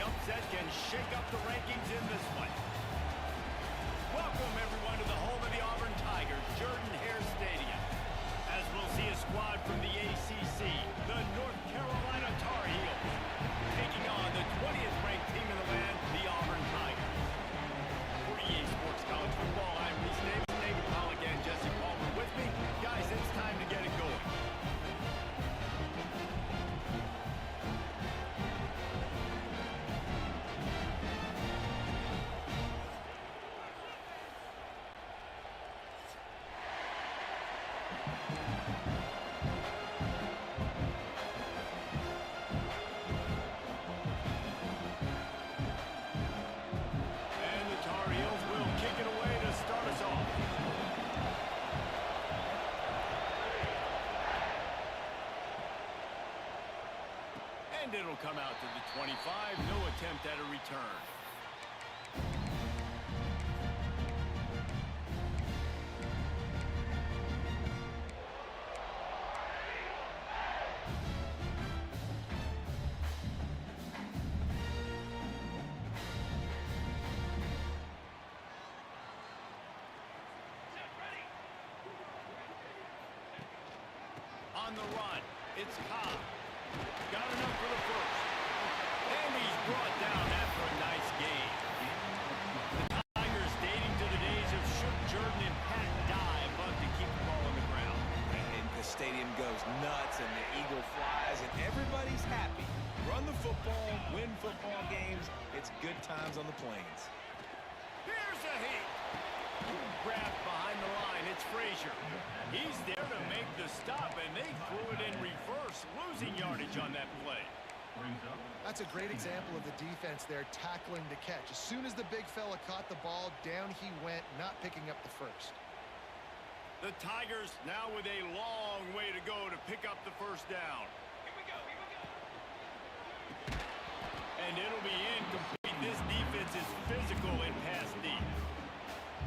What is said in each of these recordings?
upset can shake up the rankings in this one. Welcome, everyone, to the home of the Auburn Tigers, Jordan-Hare Stadium. As we'll see a squad from the ACC, the North Carolina Tar Heels, taking on the 20th ranked team in the land, the Auburn Tigers. For EA Sports College Football, I'm Reese Davis, David Pollock, and Jesse Palmer with me. Guys, it's time to get it going. And it'll come out to the 25. No attempt at a return. On the run, it's Cobb. Got enough for the first. And he's brought down after a nice game. The Tigers, dating to the days of Shook Jordan and Pat Dye, love to keep the ball on the ground. And the stadium goes nuts, and the eagle flies, and everybody's happy. Run the football, win football games. It's good times on the plains. Here's a hit. Grabbed behind the line. It's Frazier. He's there to make the stop, and they threw it in reverse, losing yardage on that play. That's a great example of the defense there tackling the catch. As soon as the big fella caught the ball, down he went, not picking up the first. The Tigers now with a long way to go to pick up the first down. Here we go. And it'll be incomplete. This defense is physical and pass deep.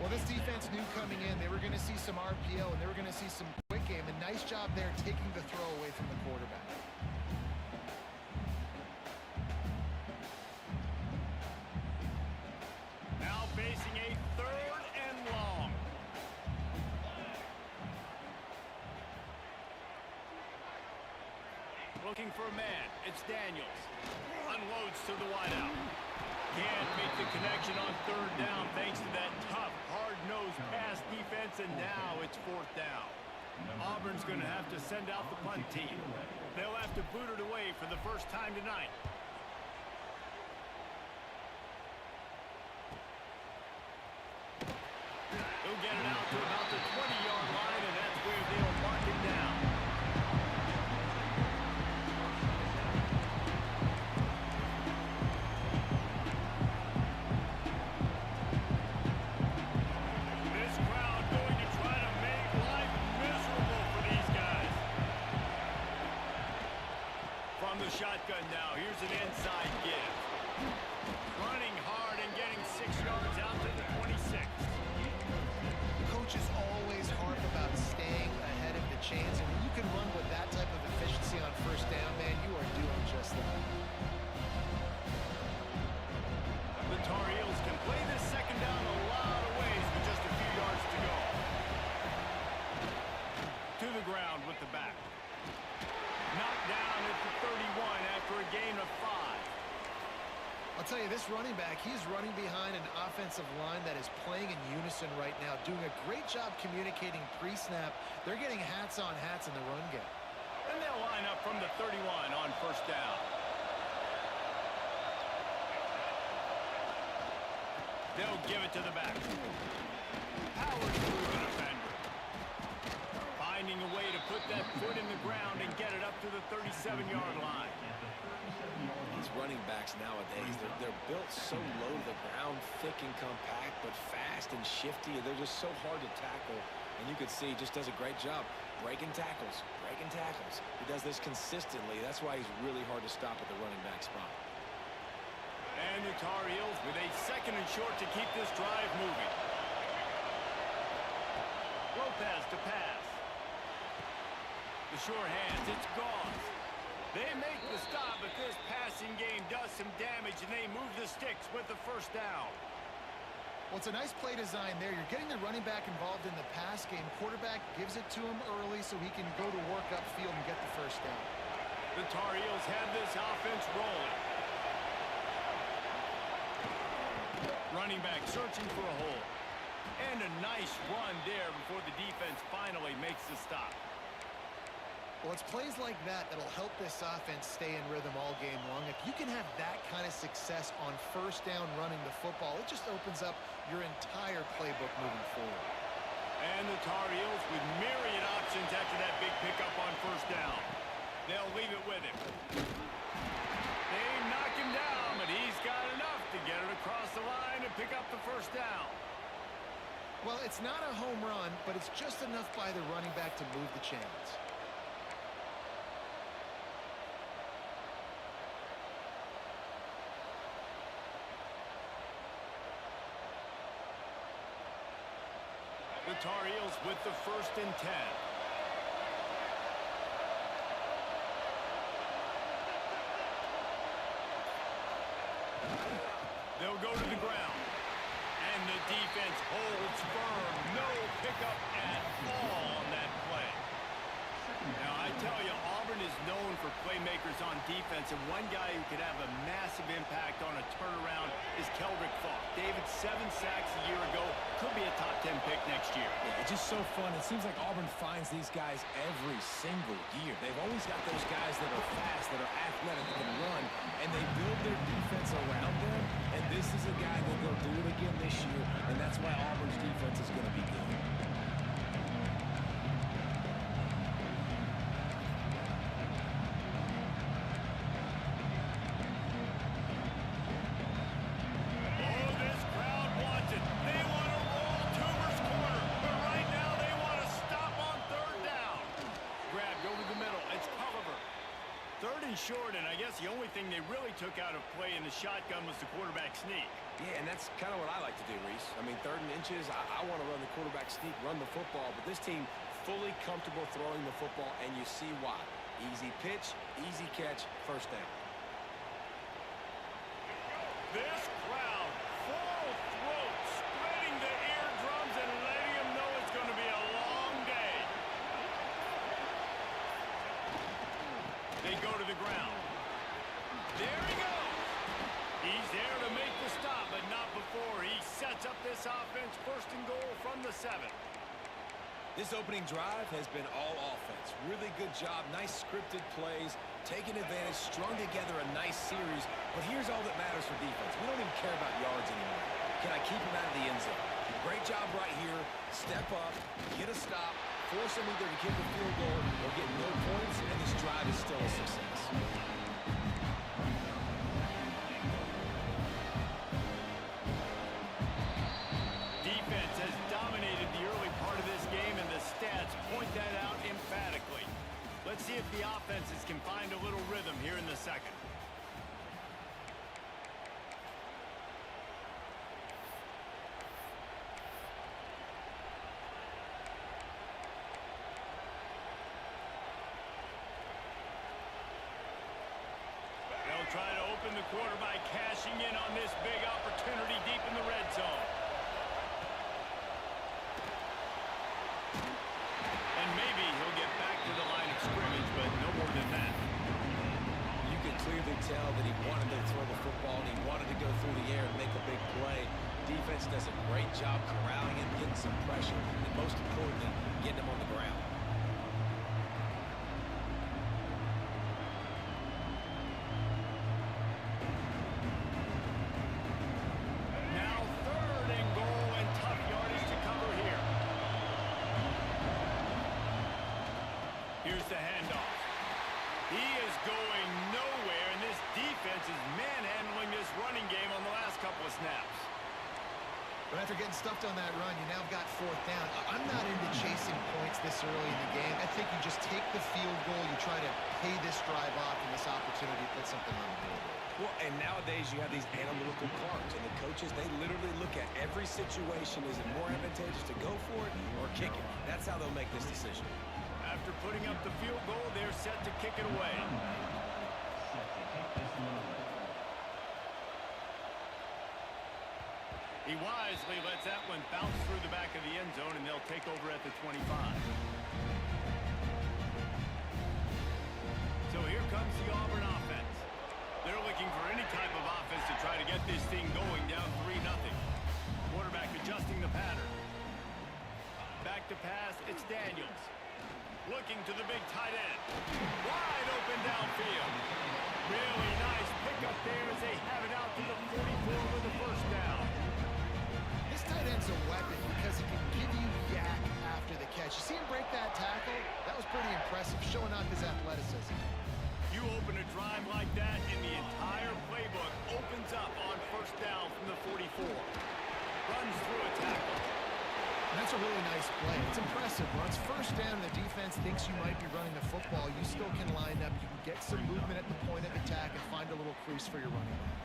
Well, this defense knew coming in they were going to see some RPO and they were going to see some quick game. A nice job there taking the throw away from the quarterback. Now facing a 3rd and long. Looking for a man. It's Daniels. Unloads to the wideout. Can't make the connection on 3rd down thanks to that tough, hard-nosed pass defense, and now it's 4th down. Auburn's going to have to send out the punt team. They'll have to boot it away for the first time tonight. He'll get it out to about the 20-yard line, and that's where they'll mark it down. This crowd going to try to make life miserable for these guys. From the shotgun now, here's an inside give. Running hard and getting 6 yards out to the 26. Coaches always harp about staying ahead of the chains, and when you can run with that type of efficiency on 1st down, man, you are doing just that. The Tar Heels can play this 2nd down a lot of ways with just a few yards to go. To the ground with the back. Knocked down at the 31 after a gain of 5. I'll tell you, this running back, he's running behind an offensive line that is playing in unison right now, doing a great job communicating pre-snap. They're getting hats on hats in the run game. And they'll line up from the 31 on 1st down. They'll give it to the back. Powers through the defender. Finding a way to put that foot in the ground and get it up to the 37-yard line. These running backs nowadays, they're built so low to the ground, thick and compact, but fast and shifty. They're just so hard to tackle. And you can see he just does a great job breaking tackles, breaking tackles. He does this consistently. That's why he's really hard to stop at the running back spot. And the Tar Heels with a 2nd and short to keep this drive moving. Lopez to pass. The sure hands, it's Gauze. They make the stop, but this passing game does some damage, and they move the sticks with the first down. Well, it's a nice play design there. You're getting the running back involved in the pass game. Quarterback gives it to him early so he can go to work upfield and get the first down. The Tar Heels have this offense rolling. Running back searching for a hole. And a nice run there before the defense finally makes the stop. Well, it's plays like that that'll help this offense stay in rhythm all game long. If you can have that kind of success on first down running the football, it just opens up your entire playbook moving forward. And the Tar Heels with myriad options after that big pickup on first down. They'll leave it with him. They knock him down, but he's got enough to get it across the line and pick up the first down. Well, it's not a home run, but it's just enough by the running back to move the chains. The Tar Heels with the 1st and 10. They'll go to the ground. And the defense holds firm. No pickup at all on that play. Now, I tell you, Auburn is known for playmakers on defense, and one guy who could have a massive impact on a turnaround is Keldrick Falk. David, 7 sacks a year ago, could be a top 10 pick next year. Yeah, it's just so fun. It seems like Auburn finds these guys every single year. They've always got those guys that are fast, that are athletic, that can run, and they build their defense around them, and this is a guy that they'll do it again this year, and that's why Auburn's defense is going to be good. Short, and I guess the only thing they really took out of play in the shotgun was the quarterback sneak. Yeah, and that's kind of what I like to do, Reese. I mean, 3rd and inches, I want to run the quarterback sneak, run the football, but this team fully comfortable throwing the football, and you see why. Easy pitch, easy catch, first down. This crowd, full throat, spreading the eardrums and letting them know it's going to be a long day. They go to the ground. There he goes. He's there to make the stop, but not before he sets up this offense 1st and goal from the 7. This opening drive has been all offense. Really good job, nice scripted plays, taking advantage, strung together a nice series. But here's all that matters for defense. We don't even care about yards anymore. Can I keep him out of the end zone? Great job right here. Step up, get a stop, force him either to kick a field goal or get no points, and this drive is still a success. Defense has dominated the early part of this game, and the stats point that out emphatically. Let's see if the offenses can find a little rhythm here in the 2nd. Try to open the quarter by cashing in on this big opportunity deep in the red zone. And maybe he'll get back to the line of scrimmage, but no more than that. You can clearly tell that he wanted to throw the football and he wanted to go through the air and make a big play. Defense does a great job corralling him, getting some pressure, and most importantly, getting him on the ground. Here's the handoff. He is going nowhere, and this defense is manhandling this running game on the last couple of snaps. But after getting stuffed on that run, you now got 4th down. I'm not into chasing points this early in the game. I think you just take the field goal, you try to pay this drive off, and this opportunity to put something on the board. Well, and nowadays you have these analytical cards, and the coaches, they literally look at every situation. Is it more advantageous to go for it or kick it? That's how they'll make this decision. After putting up the field goal, they're set to kick it away. He wisely lets that one bounce through the back of the end zone, and they'll take over at the 25. So here comes the Auburn offense. They're looking for any type of offense to try to get this thing going, down 3-0. Quarterback adjusting the pattern. Back to pass, it's Daniels. Looking to the big tight end. Wide open downfield. Really nice pickup there as they have it out to the 44 with the first down. This tight end's a weapon because he can give you yak after the catch. You see him break that tackle? That was pretty impressive, showing off his athleticism. You open a drive like that, and the entire playbook opens up on first down from the 44. Runs through a tackle. And that's a really nice play. It's impressive. Once first down, the defense thinks you might be running the football. You still can line up. You can get some movement at the point of attack and find a little crease for your running back.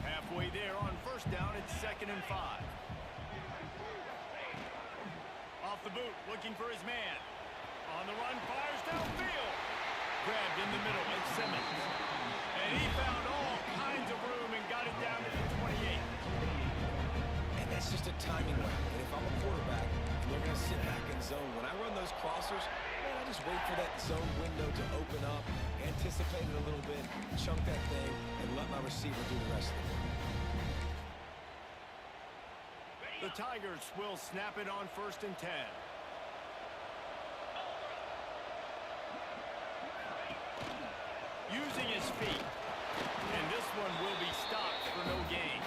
Halfway there on first down, it's 2nd and 5. Off the boot, looking for his man. On the run, fires downfield. Grabbed in the middle, it's Simmons. And he found all kinds of room and got it down to the 28. And that's just a timing way. And if I'm a quarterback, they're going to sit back in zone. When I run those crossers, man, I just wait for that zone window to open up, anticipate it a little bit, chunk that thing, and let my receiver do the rest of it. The Tigers will snap it on 1st and 10. Using his feet. And this one will be stopped for no gain.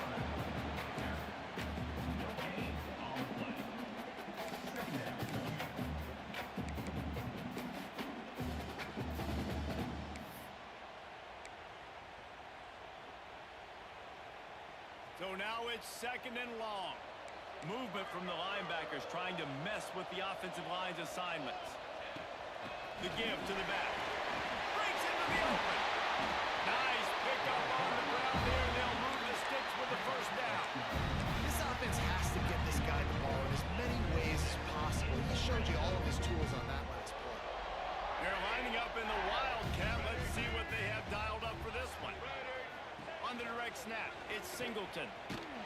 So now it's 2nd and long. Movement from the linebackers trying to mess with the offensive line's assignments. The give to the back. Breaks into the open. Nice pickup on the ground there. They'll move the sticks with the first down. This offense has to get this guy the ball in as many ways as possible. He showed you all of his tools on that last play. They're lining up in the Wildcat. Let's see what they have dialed up for this one. On the direct snap, it's Singleton.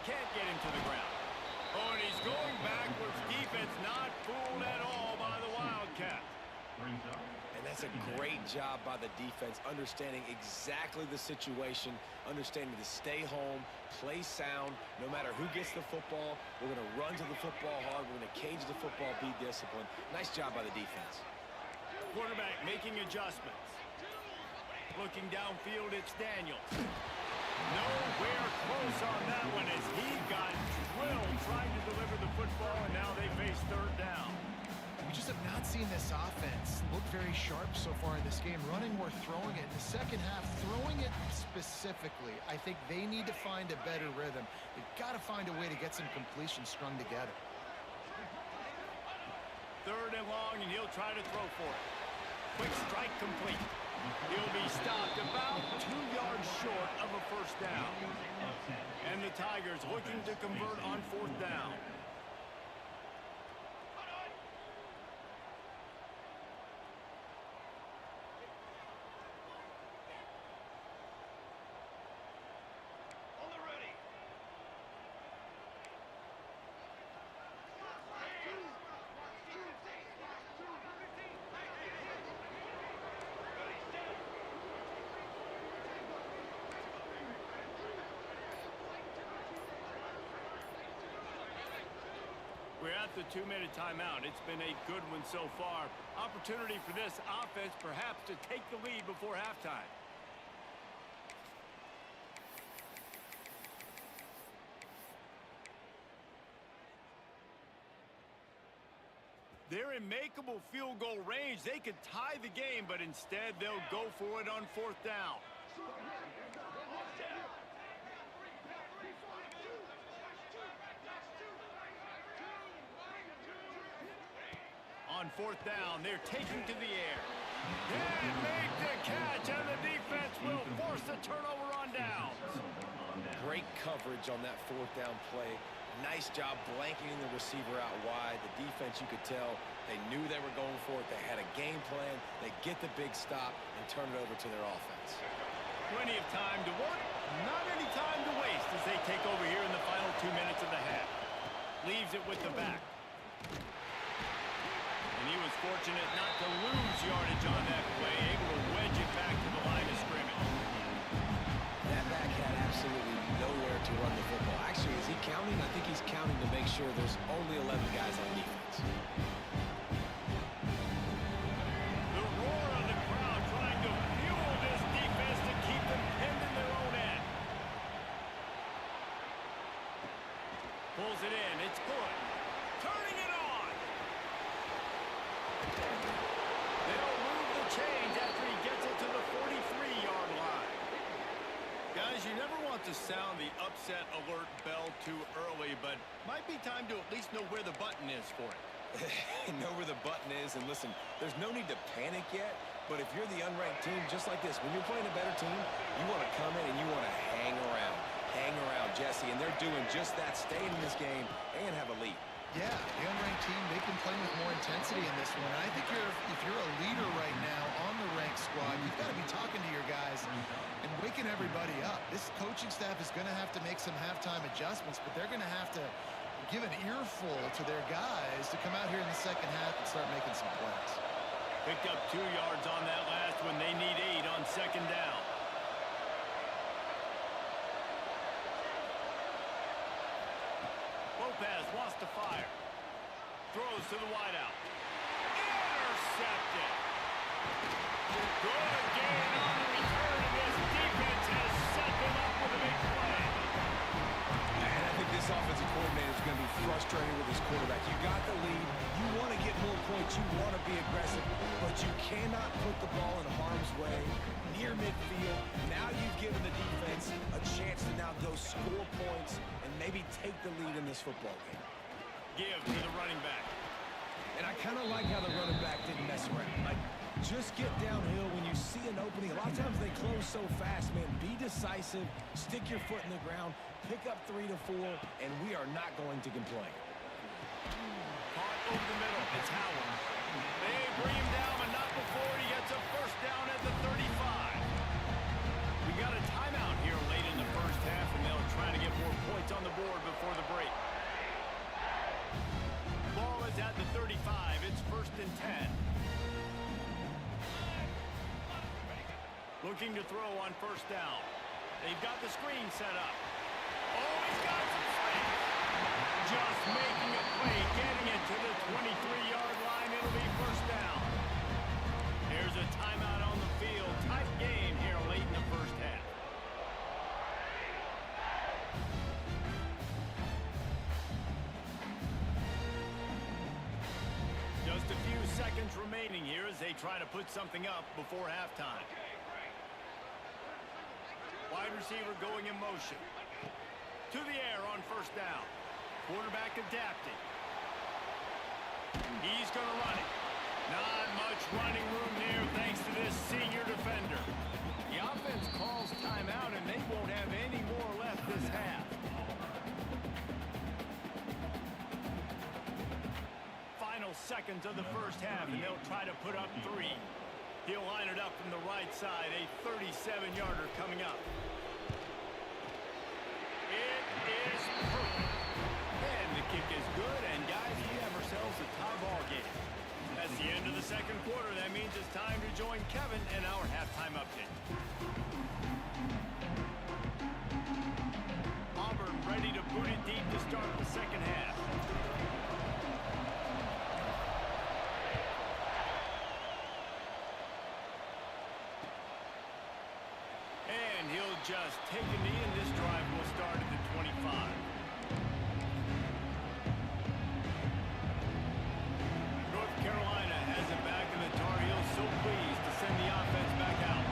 Can't get him to the ground. Oh, and he's going backwards. Defense not fooled at all by the Wildcat. And that's a great job by the defense, understanding exactly the situation, understanding to stay home, play sound. No matter who gets the football, we're going to run to the football hard. We're going to cage the football, be disciplined. Nice job by the defense. Quarterback making adjustments. Looking downfield, it's Daniels. Nowhere close on that one as he got drilled trying to deliver the football, and now they face 3rd down. We just have not seen this offense look very sharp so far in this game, running or throwing it. In the second half, throwing it specifically, I think they need to find a better rhythm. They've got to find a way to get some completion strung together. 3rd and long, and he'll try to throw for it. Quick strike complete. He'll be stopped about 2 yards short of a first down. And the Tigers looking to convert on 4th down. We're at the 2-minute timeout. It's been a good one so far. Opportunity for this offense perhaps to take the lead before halftime. They're in makeable field goal range. They could tie the game, but instead they'll go for it on 4th down. On 4th down, they're taking to the air. And make the catch, and the defense will force the turnover on downs. Great coverage on that 4th down play. Nice job blanketing the receiver out wide. The defense, you could tell, they knew they were going for it. They had a game plan. They get the big stop and turn it over to their offense. Plenty of time to work, not any time to waste as they take over here in the final 2 minutes of the half. Leaves it with the back. And he was fortunate not to lose yardage on that play, able to wedge it back to the line of scrimmage. That back had absolutely nowhere to run the football. Actually, is he counting? I think he's counting to make sure there's only 11 guys on defense. The roar on the crowd trying to fuel this defense to keep them pinned in their own end. Pulls it in. It's good. Turning it on. They'll move the chains after he gets it to the 43-yard line. Guys, you never want to sound the upset alert bell too early, but might be time to at least know where the button is for it. Know where the button is, and listen, there's no need to panic yet, but if you're the unranked team, just like this, when you're playing a better team, you want to come in and you want to hang around, Jesse, and they're doing just that, staying in this game and have a lead. Yeah, the unranked team, they can play with more intensity in this one. And I think if you're a leader right now on the ranked squad, you've got to be talking to your guys and waking everybody up. This coaching staff is going to have to make some halftime adjustments, but they're going to have to give an earful to their guys to come out here in the second half and start making some plays. Picked up 2 yards on that last one. They need 8 on second down. Lopez wants to fire. Throws to the wideout. Intercepted. Good gain on the return, and this defense has set them up with a big play. And I think this offensive coordinator is going to be frustrated with his quarterback. You got the lead. You want to get more points. You want to be aggressive, but you cannot put the ball in harm's way near midfield. Now you've given the defense a chance to now go score points and maybe take the lead in this football game. Give to the running back. And I kind of like how the running back didn't mess around. Like, just get downhill when you see an opening. A lot of times they close so fast, man. Be decisive. Stick your foot in the ground. Pick up 3 to 4, and we are not going to complain. Caught over the middle. It's Howard. They bring him down, but not before he gets a first down at the 35. We got a timeout here late in the first half, and they'll try to get more points on the board before the break. Ball is at the 35. It's first and 10. Looking to throw on first down. They've got the screen set up. Oh, he's got some space. Just making a play, getting it to the 23-yard line. It'll be first down. There's a timeout on the field. Tight game here late in the first half. Just a few seconds remaining here as they try to put something up before halftime. Wide receiver going in motion. To the air on first down. Quarterback adapting. He's going to run it. Not much running room there thanks to this senior defender. The offense calls timeout, and they won't have any more left this half. Final seconds of the first half, and they'll try to put up 3. He'll line it up from the right side. A 37-yarder coming up. It is perfect. And the kick is good, and guys, we have ourselves a tie ball game. That's the end of the second quarter. That means it's time to join Kevin in our halftime update. Auburn ready to boot it deep to start the second half. And he'll just take a knee, and this drive will start at the 25. North Carolina has it back, and the Tar Heels so pleased to send the offense back out.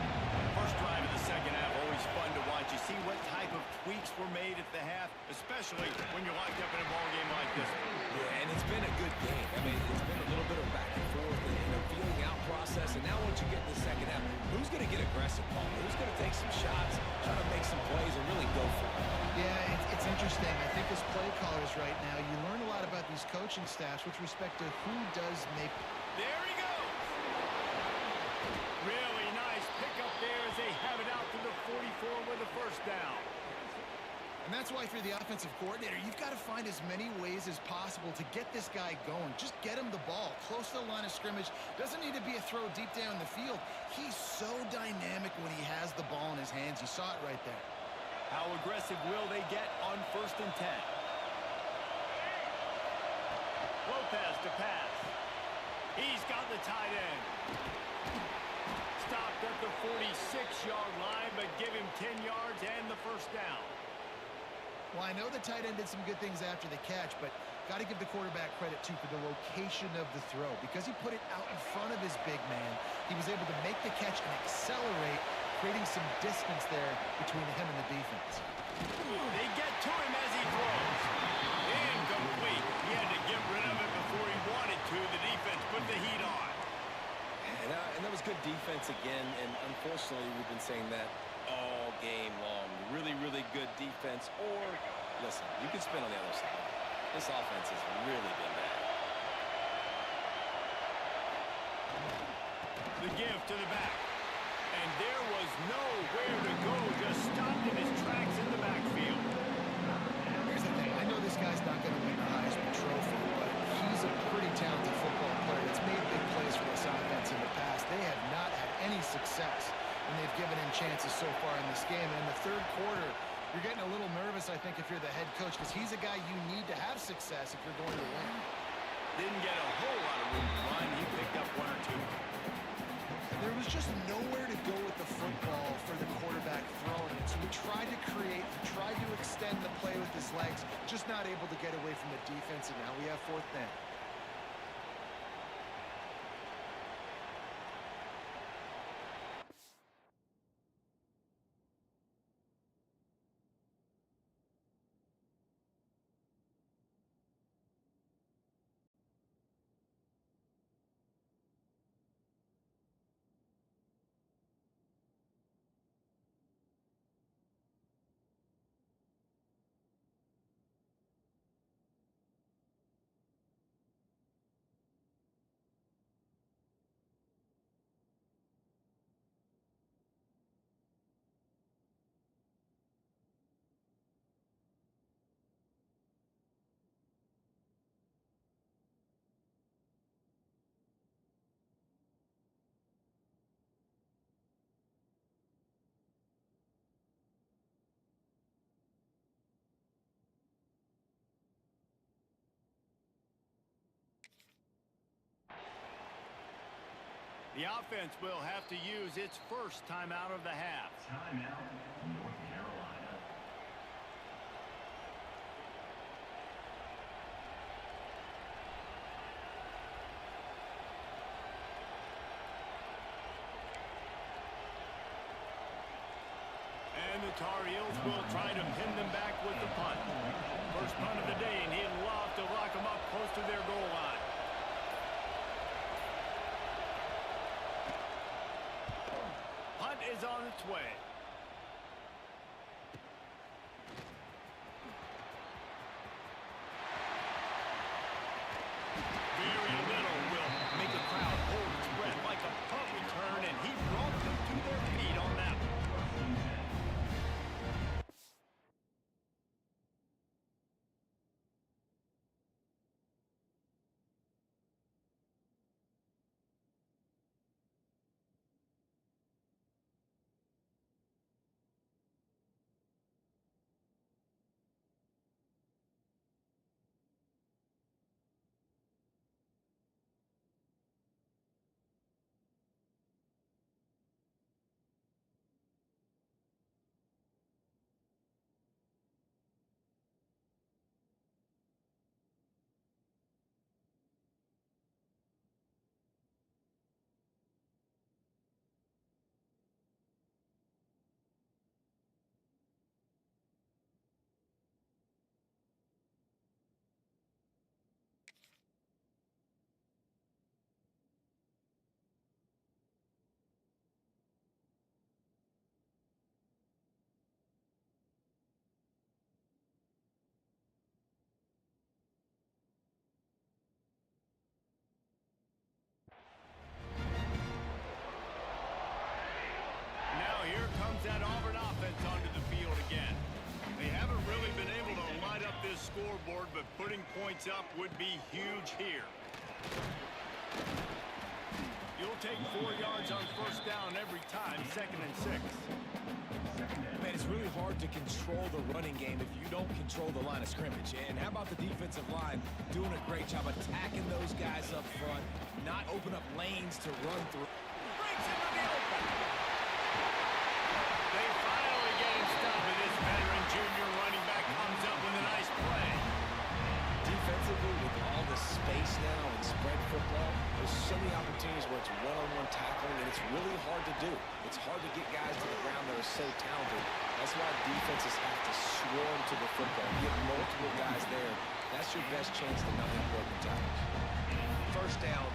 First drive of the second half, always fun to watch. You see what type of tweaks were made at the half, especially when you're locked up in a ball game like this. Yeah, and it's been a good game. I mean, it's been a little bit of back and forth and a feeling out process. And now once you get in the second half, who's going to get aggressive, Paul? Who's going to take some shots, try to make some plays, and really go for it? Yeah, it's interesting. I think as play callers right now, you learn a lot about these coaching staffs with respect to who does make. There he goes. Really nice pickup there as they have it out to the you're the offensive coordinator, you've got to find as many ways as possible to get this guy going. Just get him the ball close to the line of scrimmage. Doesn't need to be a throw deep down the field. He's so dynamic when he has the ball in his hands. You saw it right there. How aggressive will they get on 1st and 10? Lopez to pass. He's got the tight end. Stopped at the 46-yard line, but give him 10 yards and the first down. Well, I know the tight end did some good things after the catch, but got to give the quarterback credit, too, for the location of the throw. Because he put it out in front of his big man, he was able to make the catch and accelerate, creating some distance there between him and the defense. They get to him as he throws. Incomplete. He had to get rid of it before he wanted to. The defense put the heat on. And that was good defense again, and unfortunately we've been saying that all game long. Really, really good defense, or, listen, you can spin on the other side. This offense has really been bad. The give to the back. And there was nowhere to go. Just stopped in his tracks in the backfield. Here's the thing. I know this guy's not going to win the Heisman Trophy, but he's a pretty talented football player that's made big plays for this offense in the past. They have not had any success when they've given him chances so far in this game. And in the third quarter, you're getting a little nervous, I think, if you're the head coach, because he's a guy you need to have success if you're going to win. Didn't get a whole lot of room to run. He picked up 1 or 2. There was just nowhere to go with the football for the quarterback throwing it. So he tried to create, he tried to extend the play with his legs, just not able to get away from the defense, and now we have 4th down. The offense will have to use its first timeout of the half. Timeout, North Carolina. And the Tar Heels will try to pin them back with the punt. First punt of the day, and he'd love to lock them up close to their goal line. Punt is on its way. Very little will make a crowd hold its breath like a punt return, and he brought them to their feet on that one. this scoreboard, but putting points up would be huge here. You'll take 4 yards on first down every time, 2nd and 6. Man, it's really hard to control the running game if you don't control the line of scrimmage. And how about the defensive line doing a great job attacking those guys up front, not open up lanes to run through. Breaks into the open. They finally get him stopped, and this veteran junior running back comes up with a nice play. Defensively, with all the space now and spread football, there's so many opportunities where it's one-on-one tackling, and it's really hard to do. It's hard to get guys to the ground that are so talented. That's why defenses have to swarm to the football, get multiple guys there. That's your best chance to not have broken tackles. First down,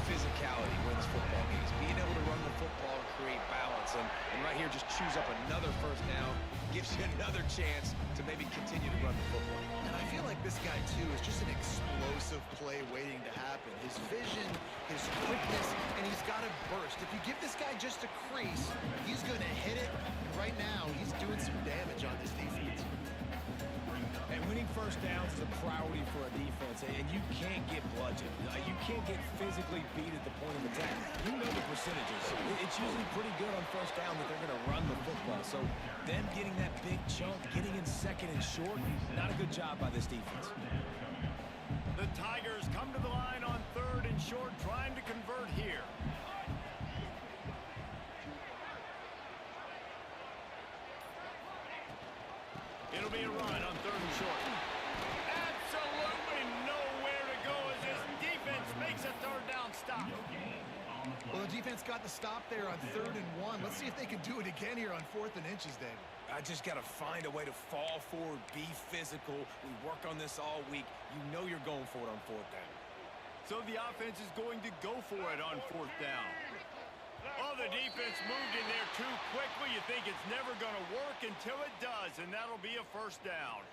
physicality wins football games. Being able to run the football and create balance. And right here, just choose up another first down, gives you another chance to maybe continue to run the football. And I feel like this guy, too, is just an explosive play waiting to happen. His vision, his quickness, and he's got a burst. If you give this guy just a crease, he's going to hit it. And right now, he's doing some damage on this defense. And winning first downs is a priority for a defense, and you can't get bludgeoned. You can't get physically beat at the point of attack. You know the percentages. It's usually pretty good on first down that they're going to run the football. So them getting that big chunk, getting in 2nd and short, not a good job by this defense. The Tigers come to the line on 3rd and short, trying to convert here. It'll be a run on 3rd and short. Absolutely nowhere to go as this defense makes a 3rd down stop. Well, the defense got the stop there on 3rd and 1. Let's see if they can do it again here on 4th and inches, David. I just got to find a way to fall forward, be physical. We work on this all week. You know you're going for it on 4th down. So the offense is going to go for it on 4th down. Oh, the defense moved in there too quickly. You think it's never going to work until it does, and that'll be a 1st down.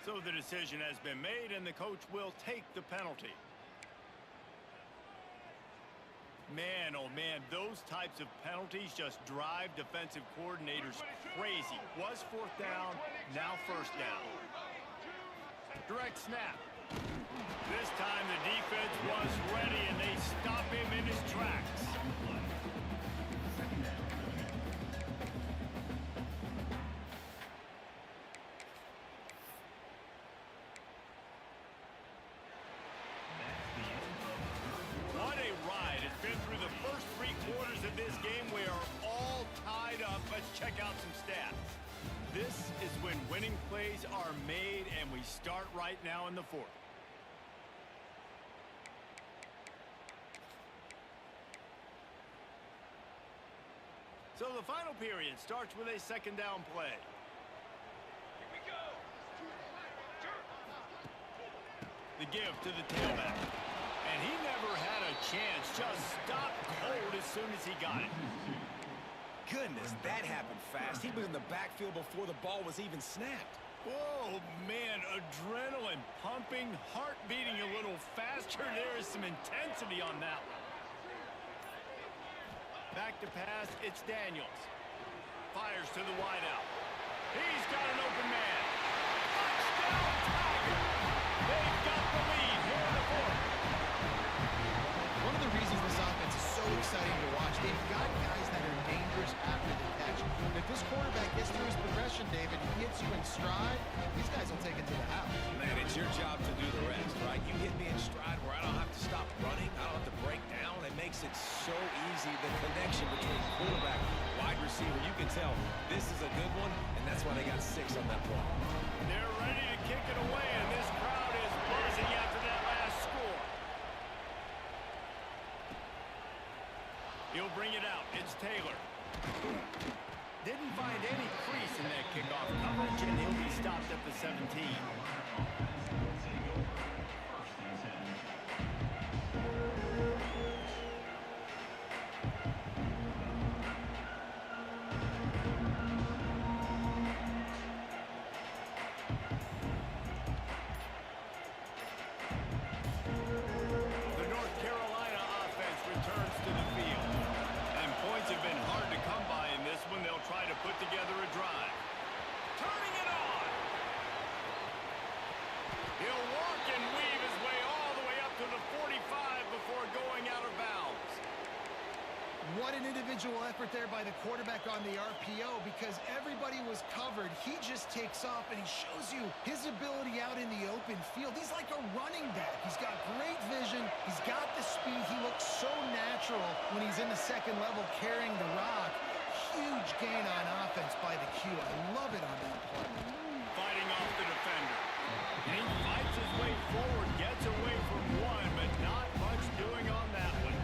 So the decision has been made, and the coach will take the penalty. Man, oh man, those types of penalties just drive defensive coordinators crazy. Was 4th down, now 1st down. Direct snap. This time the defense was ready, and they stop him in his tracks. What a ride. It's been through the first 3 quarters of this game. We are all tied up. Let's check out some stats. This is when winning plays are made, and we start right now in the 4th. So the final period starts with a 2nd down play. Here we go. The give to the tailback. And he never had a chance. Just stopped cold as soon as he got it. Goodness, that happened fast. He was in the backfield before the ball was even snapped. Oh, man, adrenaline pumping, heart beating a little faster. There is some intensity on that one. Back to pass, it's Daniels. Fires to the wideout. He's got an open man. Touchdown, Tiger! They've got the lead here in the 4th. One of the reasons this offense is so exciting to watch, they've got guys that are dangerous after the catch. If this quarterback gets through his progression, David, he hits you in stride, these guys will take it to the house. Man, it's your job to do the rest, right? You hit me in stride where I don't have to stop running. I don't have to break down. It makes it so easy. The connection between quarterback and wide receiver, you can tell this is a good one, and that's why they got 6 on that play. They're ready to kick it away, and this crowd is buzzing after that last score. He'll bring it out. It's Taylor. Didn't find any crease in that kickoff coverage, and he'll be stopped at the 17. The North Carolina offense returns to the field. And points have been hard to come by in this one. They'll try to put together a drive. Turning it on! What an individual effort there by the quarterback on the RPO, because everybody was covered. He just takes off, and he shows you his ability out in the open field. He's like a running back. He's got great vision. He's got the speed. He looks so natural when he's in the second level carrying the rock. Huge gain on offense by the Q. I love it on that play. Fighting off the defender. And he fights his way forward, gets away from one, but not much doing on that one.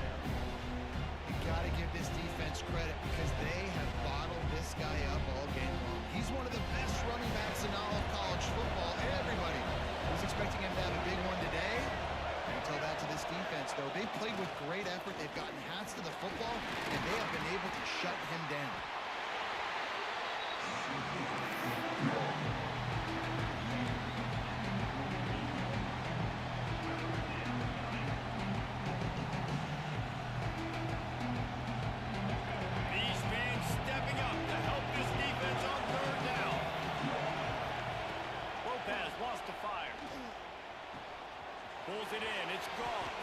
Got to give this defense credit because they have bottled this guy up all game long. He's one of the best running backs in all of college football. Everybody was expecting him to have a big one today. Until that to this defense, though. They played with great effort. They've gotten hats to the football, and they have been able to shut him down. Pulls it in. It's gone.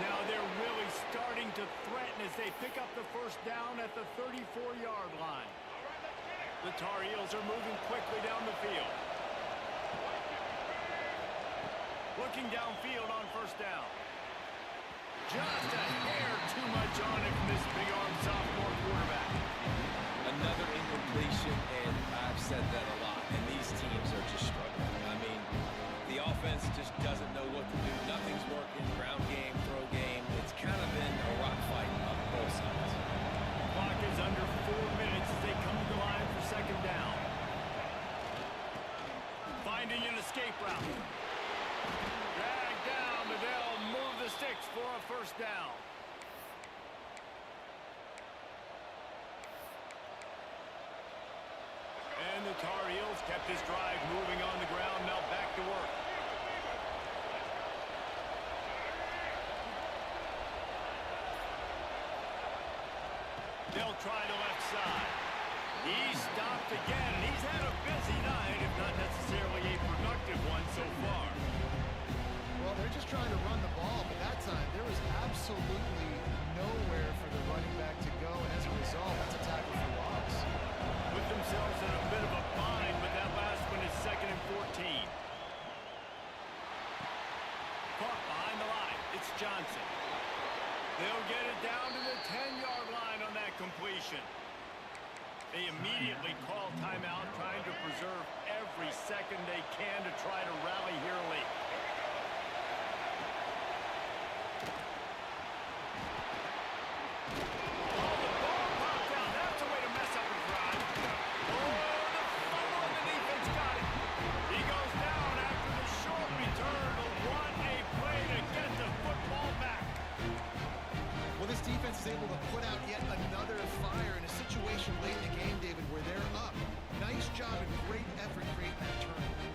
Now they're really starting to threaten as they pick up the first down at the 34-yard line. The Tar Heels are moving quickly down the field. Looking downfield on first down. Just a hair too much on it from this big-arm sophomore quarterback. Another incompletion, and I've said that a lot, and these teams are just struggling. I mean, the offense just doesn't know what to do. Nothing's working. Ground game, throw game. It's kind of been a rock fight on both sides. Clock is under 4 minutes as they come to the line for second down. Finding an escape route. Drag down, but they'll move the sticks for a first down. And the Tar Heels kept this drive moving on the ground. Now back to work. They'll try the left side. He's stopped again. He's had a busy night, if not necessarily a productive one so far. Well, they're just trying to run the ball, but that time there was absolutely nowhere for the running back to go, and as a result, that's a tackle for loss. Put themselves in a bit of a bind, but that last one is 2nd and 14. Caught behind the line. It's Johnson. They'll get it down to the 10-yard line on that completion. They immediately call timeout, trying to preserve every second they can to try to rally here late. Is able to put out yet another fire in a situation late in the game, David, where they're up. Nice job and great effort creating that turnover.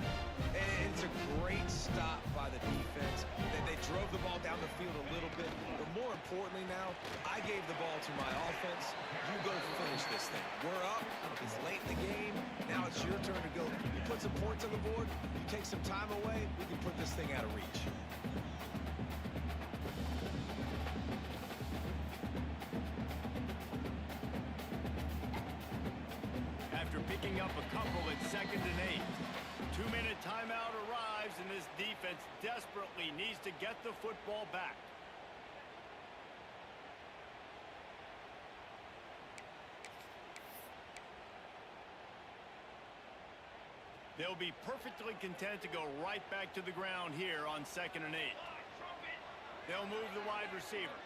And it's a great stop by the defense. They drove the ball down the field a little bit, but more importantly now, I gave the ball to my offense. You go finish this thing. We're up. It's late in the game. Now it's your turn to go. You put some points on the board. You take some time away. We can put this thing out of reach. Picking up a couple at 2nd and 8. 2-minute timeout arrives, and this defense desperately needs to get the football back. They'll be perfectly content to go right back to the ground here on 2nd and 8. They'll move the wide receiver.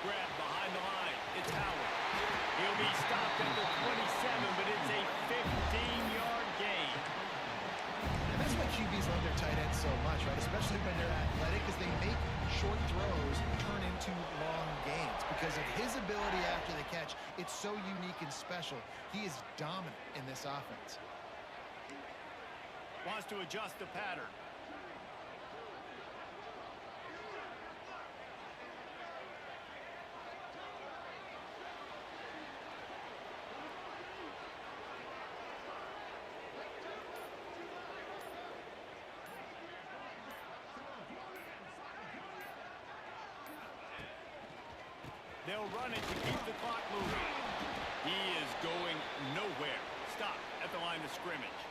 Grab behind the line. It's Howard. He'll be stopped at the 27, but it's a 15-yard gain. And that's why QBs love their tight ends so much, right? Especially when they're athletic, because they make short throws turn into long gains. Because of his ability after the catch, it's so unique and special. He is dominant in this offense. Wants to adjust the pattern. They'll run it to keep the clock moving. He is going nowhere. Stop at the line of scrimmage.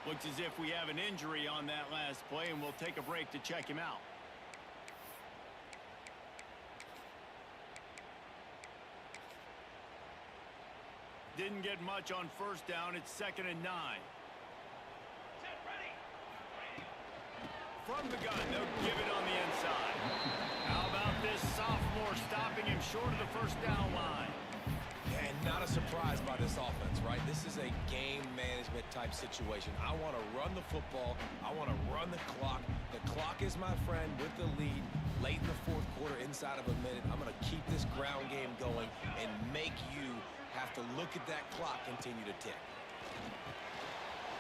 Looks as if we have an injury on that last play, and we'll take a break to check him out. Didn't get much on first down. It's 2nd and 9. From the gun, they'll give it on the inside. How about this sophomore stopping him short of the first down line? And not a surprise by this offense, right? This is a game management type situation. I want to run the football. I want to run the clock. The clock is my friend with the lead. Late in the fourth quarter, inside of a minute, I'm going to keep this ground game going and make you have to look at that clock continue to tick.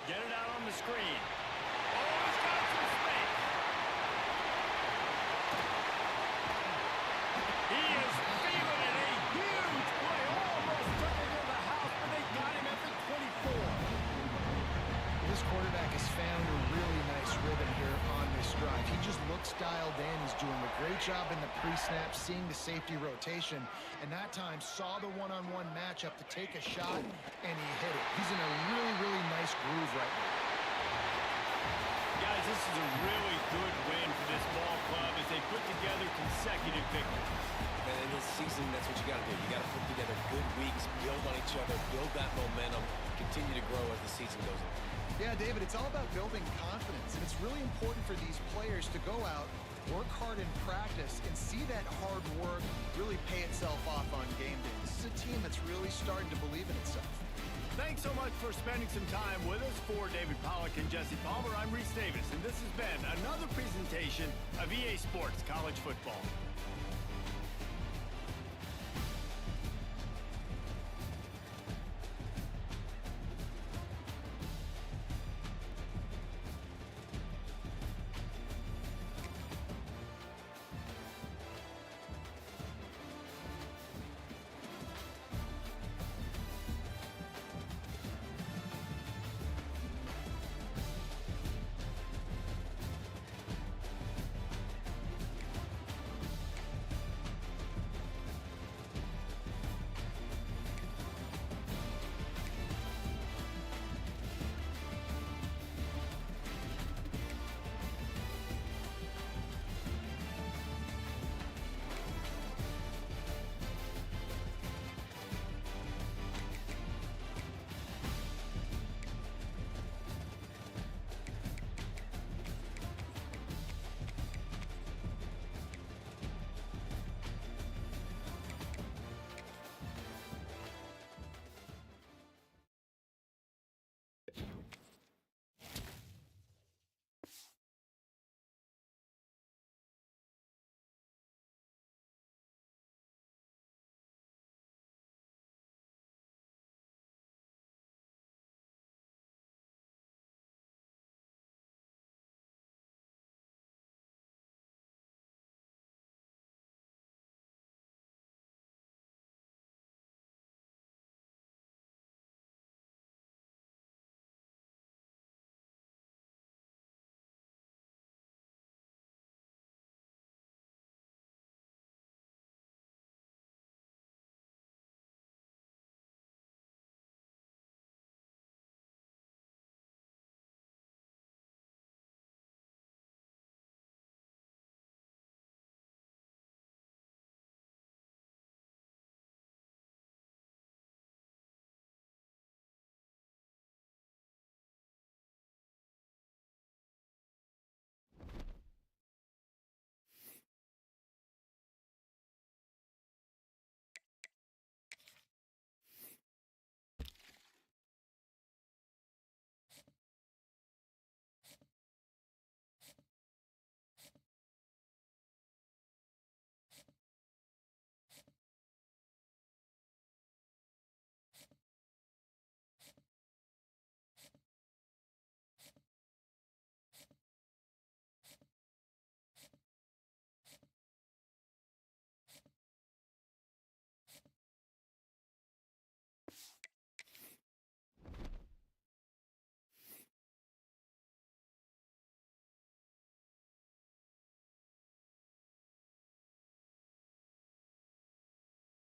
Get it out on the screen. Oh, he's got some space. He is feeling it. A huge play. Almost took it to the house, but they got him at the 24. This quarterback has found a really nice rhythm here on this drive. He just looks dialed in. He's doing a great job in the pre-snap, seeing the safety rotation, and that time saw the one-on-one matchup to take a shot, and he hit it. He's in a really, really nice groove right now. Guys, this is a really good win for this ball club as they put together consecutive victories. And in this season, that's what you got to do. You got to put together good weeks, build on each other, build that momentum, continue to grow as the season goes on. Yeah, David, it's all about building confidence, and it's really important for these players to go out, work hard in practice, and see that hard work really pay itself off on game day. This is a team that's really starting to believe in itself. Thanks so much for spending some time with us. For David Pollack and Jesse Palmer, I'm Reese Davis, and this has been another presentation of EA Sports College Football.